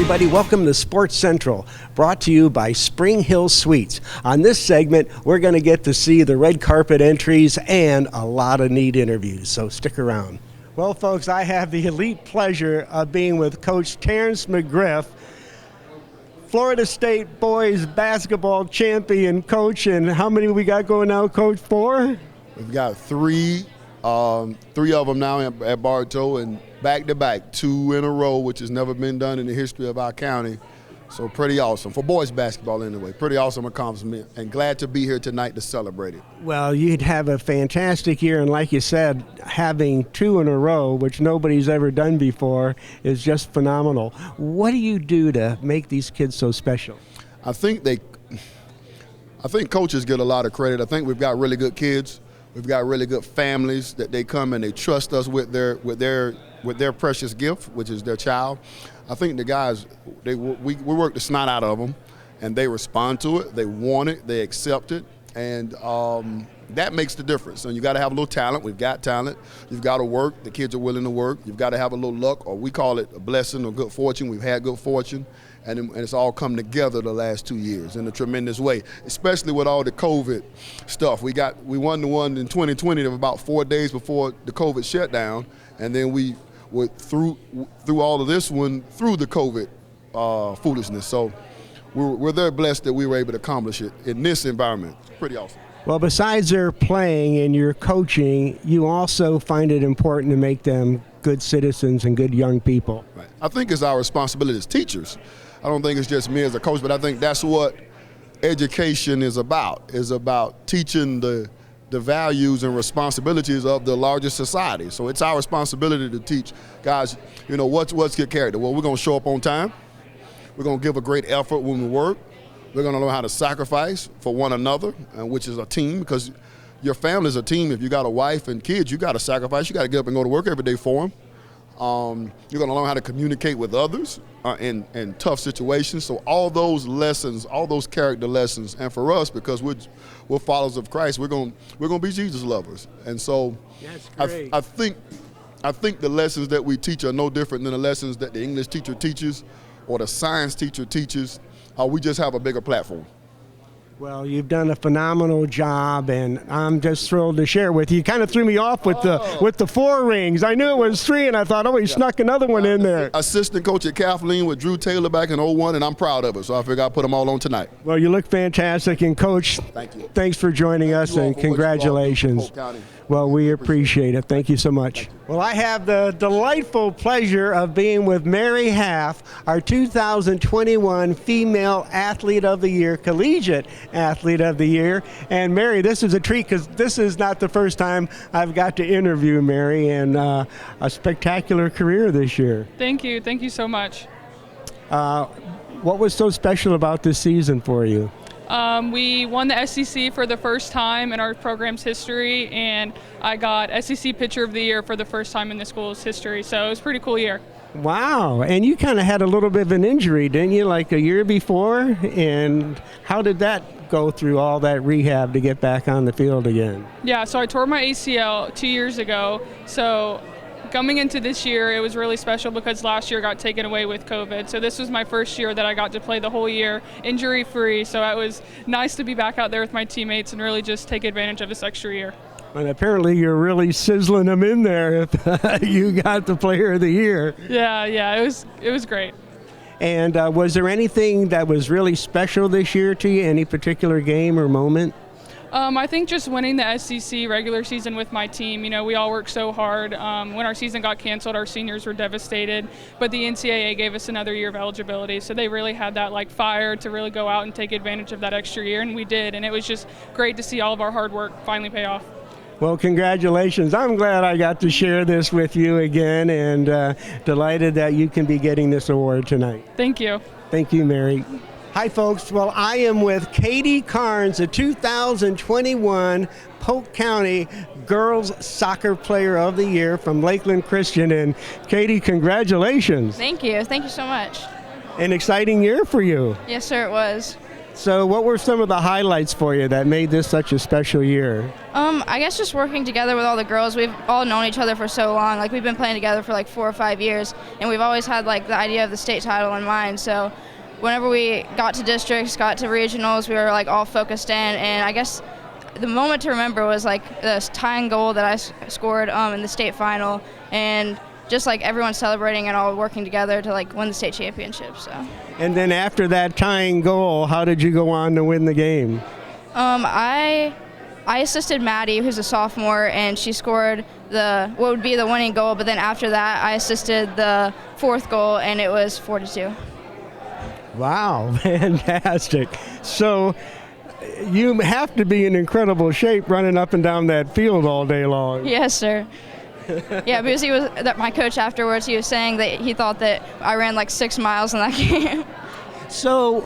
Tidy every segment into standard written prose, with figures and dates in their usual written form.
everybody. Welcome to Sports Central, brought to you by Spring Hill Suites. On this segment, we're going to get to see the red carpet entries and a lot of neat interviews, so stick around. Well, folks, I have the elite pleasure of being with Coach Terrence McGriff, Florida State boys basketball champion coach. And how many we got going now, Coach? 4? We've got three of them now at Bartow, and back-to-back, 2 in a row, which has never been done in the history of our county. So pretty awesome, for boys basketball anyway. Pretty awesome accomplishment, and glad to be here tonight to celebrate it. Well, you'd have a fantastic year, and like you said, having 2 in a row, which nobody's ever done before, is just phenomenal. What do you do to make these kids so special? I think coaches get a lot of credit. I think we've got really good kids. We've got really good families that they come and they trust us with their precious gift, which is their child. I think the guys, we work the snot out of them, and they respond to it. They want it. They accept it, and that makes the difference. And you got to have a little talent. We've got talent. You've got to work. The kids are willing to work. You've got to have a little luck, or we call it a blessing or good fortune. We've had good fortune, and it's all come together the last 2 years in a tremendous way, especially with all the COVID stuff. We won the one in 2020 of about 4 days before the COVID shutdown, and then we were through all of this one through the COVID foolishness. So we're very blessed that we were able to accomplish it in this environment. Pretty awesome. Well, besides their playing and your coaching, you also find it important to make them good citizens and good young people. Right. I think it's our responsibility as teachers. I don't think it's just me as a coach, but I think that's what education is about teaching the values and responsibilities of the larger society. So it's our responsibility to teach guys, what's good character. Well, we're going to show up on time. We're going to give a great effort when we work. We're going to learn how to sacrifice for one another, which is a team, because your family is a team. If you got a wife and kids, you got to sacrifice. You got to get up and go to work every day for them. You're going to learn how to communicate with others in tough situations. So all those lessons, all those character lessons, and for us, because we're followers of Christ, we're going to be Jesus lovers. And so I think the lessons that we teach are no different than the lessons that the English teacher teaches or the science teacher teaches. We just have a bigger platform. Well, you've done a phenomenal job, and I'm just thrilled to share with you. You kind of threw me off with the 4 rings. I knew it was 3, and I thought, he snuck another one in there. Assistant coach at Kathleen with Drew Taylor back in 01, and I'm proud of it, so I figured I'd put them all on tonight. Well, you look fantastic, and Coach, thank you. Thanks for joining us, and congratulations. Polk County. Well, we appreciate it. Thank you so much. Well, I have the delightful pleasure of being with Mary Half, our 2021 Female Athlete of the Year, Collegiate Athlete of the Year. And Mary, this is a treat because this is not the first time I've got to interview Mary, and a spectacular career this year. Thank you. Thank you so much. What was so special about this season for you? We won the SEC for the first time in our program's history, and I got SEC Pitcher of the Year for the first time in the school's history, so it was a pretty cool year. Wow, and you kind of had a little bit of an injury, didn't you, like a year before? And how did that go through all that rehab to get back on the field again? Yeah, so I tore my ACL 2 years ago, so coming into this year, it was really special because last year got taken away with COVID. So this was my first year that I got to play the whole year injury-free. So it was nice to be back out there with my teammates and really just take advantage of this extra year. And apparently you're really sizzling them in there if you got the Player of the Year. Yeah, it was great. And was there anything that was really special this year to you, any particular game or moment? I think just winning the SEC regular season with my team. We all worked so hard. When our season got canceled, our seniors were devastated, but the NCAA gave us another year of eligibility, so they really had that fire to really go out and take advantage of that extra year, and we did, and it was just great to see all of our hard work finally pay off. Well, congratulations. I'm glad I got to share this with you again, and delighted that you can be getting this award tonight. Thank you. Thank you, Mary. Hi, folks. Well, I am with Katie Carnes, the 2021 Polk County Girls Soccer Player of the Year from Lakeland Christian. And Katie, congratulations. Thank you. Thank you so much. An exciting year for you. Yes, sir, it was. So what were some of the highlights for you that made this such a special year? I guess just working together with all the girls. We've all known each other for so long. Like, we've been playing together for like 4 or 5 years, and we've always had like the idea of the state title in mind. So whenever we got to districts, got to regionals, we were like all focused in. And I guess the moment to remember was like the tying goal that I scored in the state final, and just like everyone celebrating and all working together to like win the state championship. So. And then after that tying goal, how did you go on to win the game? I assisted Maddie, who's a sophomore, and she scored what would be the winning goal. But then after that, I assisted the 4th goal, and it was 4-2. Wow, fantastic. So you have to be in incredible shape running up and down that field all day long. Yes, sir. Yeah, because my coach afterwards, he was saying that he thought that I ran like 6 miles in that game. So,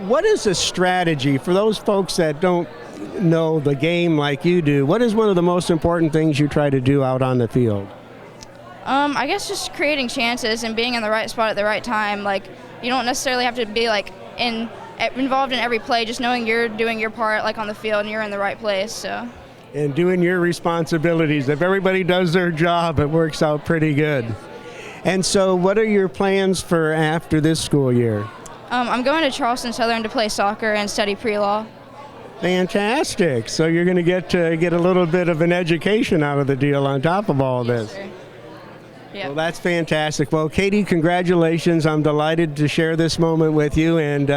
what is a strategy for those folks that don't know the game like you do? What is one of the most important things you try to do out on the field? I guess just creating chances and being in the right spot at the right time. Like, you don't necessarily have to be like involved in every play, just knowing you're doing your part like on the field and you're in the right place. So. And doing your responsibilities. If everybody does their job, it works out pretty good. And so what are your plans for after this school year? I'm going to Charleston Southern to play soccer and study pre-law. Fantastic. So you're going to get a little bit of an education out of the deal on top of all this. Sir. Yep. Well, that's fantastic. Well, Katie, congratulations. I'm delighted to share this moment with you, and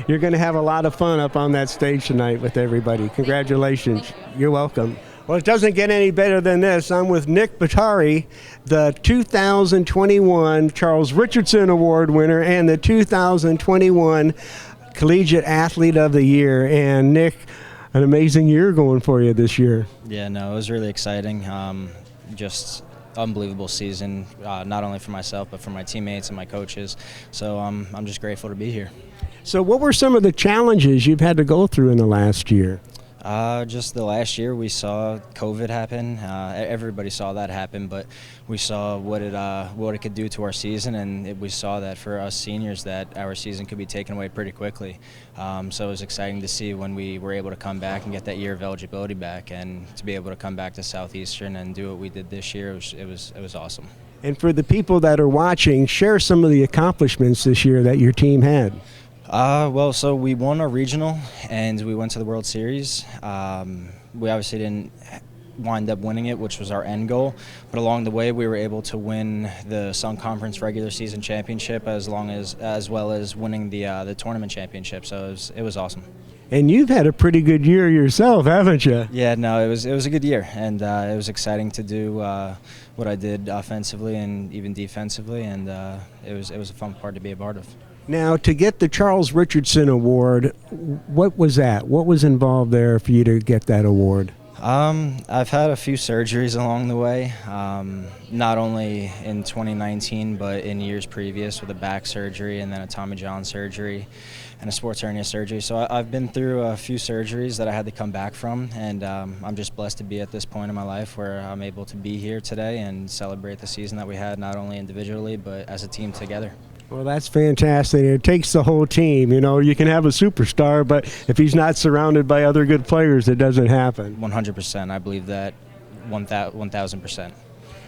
you're going to have a lot of fun up on that stage tonight with everybody. Congratulations. Thank you. You're welcome. Well, it doesn't get any better than this. I'm with Nick Batari, the 2021 Charles Richardson Award winner and the 2021 Collegiate Athlete of the Year. And Nick, an amazing year going for you this year. Yeah, no, it was really exciting. Just unbelievable season, not only for myself but for my teammates and my coaches. So I'm just grateful to be here. So what were some of the challenges you've had to go through in the last year? Just the last year we saw COVID happen. Everybody saw that happen, but we saw what it could do to our season, and we saw that for us seniors that our season could be taken away pretty quickly. So it was exciting to see when we were able to come back and get that year of eligibility back, and to be able to come back to Southeastern and do what we did this year. It was awesome. And for the people that are watching, share some of the accomplishments this year that your team had. Well, so we won our regional and we went to the World Series. We obviously didn't wind up winning it, which was our end goal, but along the way we were able to win the Sun Conference regular season championship as well as winning the tournament championship. So it was awesome. And you've had a pretty good year yourself, haven't you? Yeah, no, it was a good year, and it was exciting to do what I did offensively and even defensively, and it was a fun part to be a part of. Now, to get the Charles Richardson Award, what was that? What was involved there for you to get that award? I've had a few surgeries along the way, not only in 2019, but in years previous with a back surgery and then a Tommy John surgery and a sports hernia surgery. So I've been through a few surgeries that I had to come back from, and I'm just blessed to be at this point in my life where I'm able to be here today and celebrate the season that we had, not only individually, but as a team together. Well, that's fantastic. It takes the whole team. You know, you can have a superstar, but if he's not surrounded by other good players, it doesn't happen. 100%. I believe that 1,000%.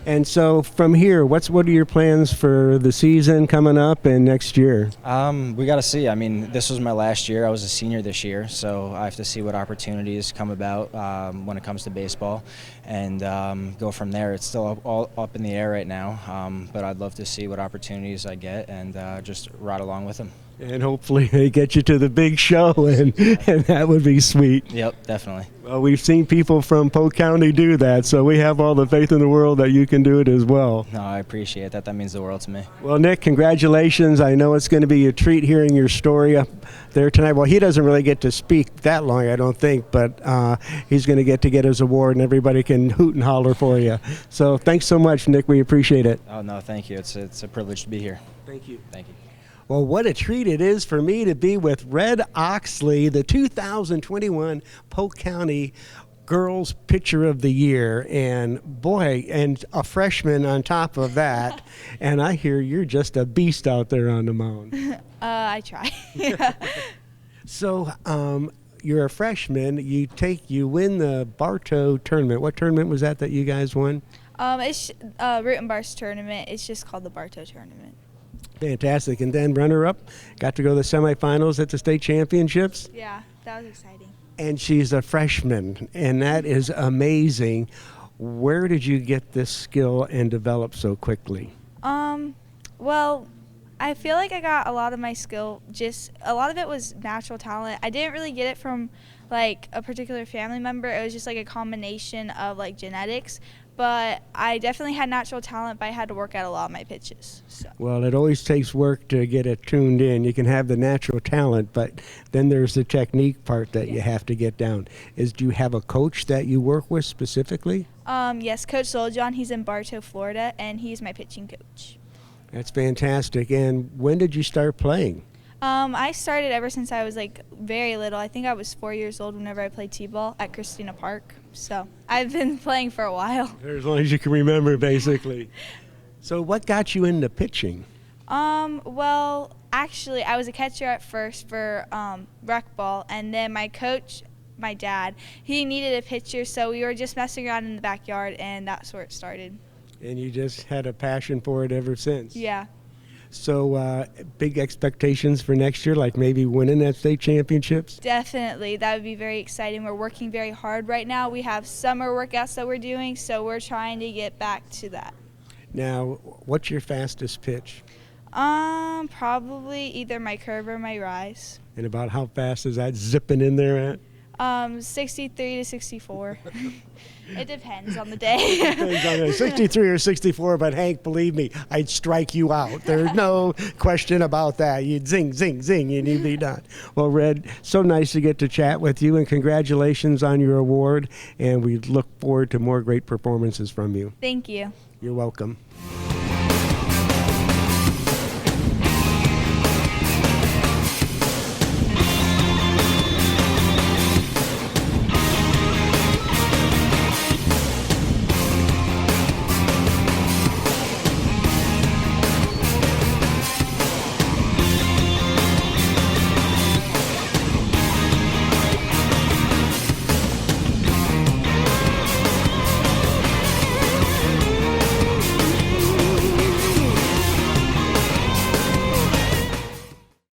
And so from here, what are your plans for the season coming up and next year? We got to see. I mean, this was my last year. I was a senior this year, so I have to see what opportunities come about when it comes to baseball and go from there. It's still all up in the air right now, but I'd love to see what opportunities I get and just ride along with them. And hopefully they get you to the big show, and that would be sweet. Yep, definitely. Well, we've seen people from Polk County do that, so we have all the faith in the world that you can do it as well. No, I appreciate that. That means the world to me. Well, Nick, congratulations. I know it's going to be a treat hearing your story up there tonight. Well, he doesn't really get to speak that long, I don't think, but he's going to get his award, and everybody can hoot and holler for you. So thanks so much, Nick. We appreciate it. Oh, no, thank you. It's a privilege to be here. Thank you. Thank you. Well, what a treat it is for me to be with Red Oxley, the 2021 Polk County Girls Pitcher of the Year, and boy, and a freshman on top of that. And I hear you're just a beast out there on the mound. I try. So you're a freshman. You win the Bartow tournament. What tournament was that you guys won? It's Root and Bar's tournament. It's just called the Bartow tournament. Fantastic. And then runner-up, got to go to the semifinals at the state championships. Yeah, that was exciting. And she's a freshman, and that is amazing. Where did you get this skill and develop so quickly? Well, I feel like I got a lot of my skill, a lot of it was natural talent. I didn't really get it from like a particular family member. It was just like a combination of like genetics. But I definitely had natural talent, but I had to work out a lot of my pitches. So. Well, it always takes work to get it tuned in. You can have the natural talent, but then there's the technique part that you have to get down. Do you have a coach that you work with specifically? Yes, Coach Soljohn. He's in Bartow, Florida, and he's my pitching coach. That's fantastic. And when did you start playing? I started ever since I was like very little. I think I was 4 years old whenever I played t-ball at Christina Park. So I've been playing for a while. For as long as you can remember, basically. So what got you into pitching? Well, actually, I was a catcher at first for rec ball, and then my coach, my dad, he needed a pitcher, so we were just messing around in the backyard, and that's where it started. And you just had a passion for it ever since? Yeah. So big expectations for next year, like maybe winning that state championships? Definitely. That would be very exciting. We're working very hard right now. We have summer workouts that we're doing, so we're trying to get back to that. Now, what's your fastest pitch? Probably either my curve or my rise. And about how fast is that zipping in there at? 63 to 64. It depends on the day. 63 or 64, but Hank, believe me, I'd strike you out. There's no question about that. You'd zing, zing, zing, and you'd be done. Well, Red, so nice to get to chat with you, and congratulations on your award, and we look forward to more great performances from you. Thank you. You're welcome.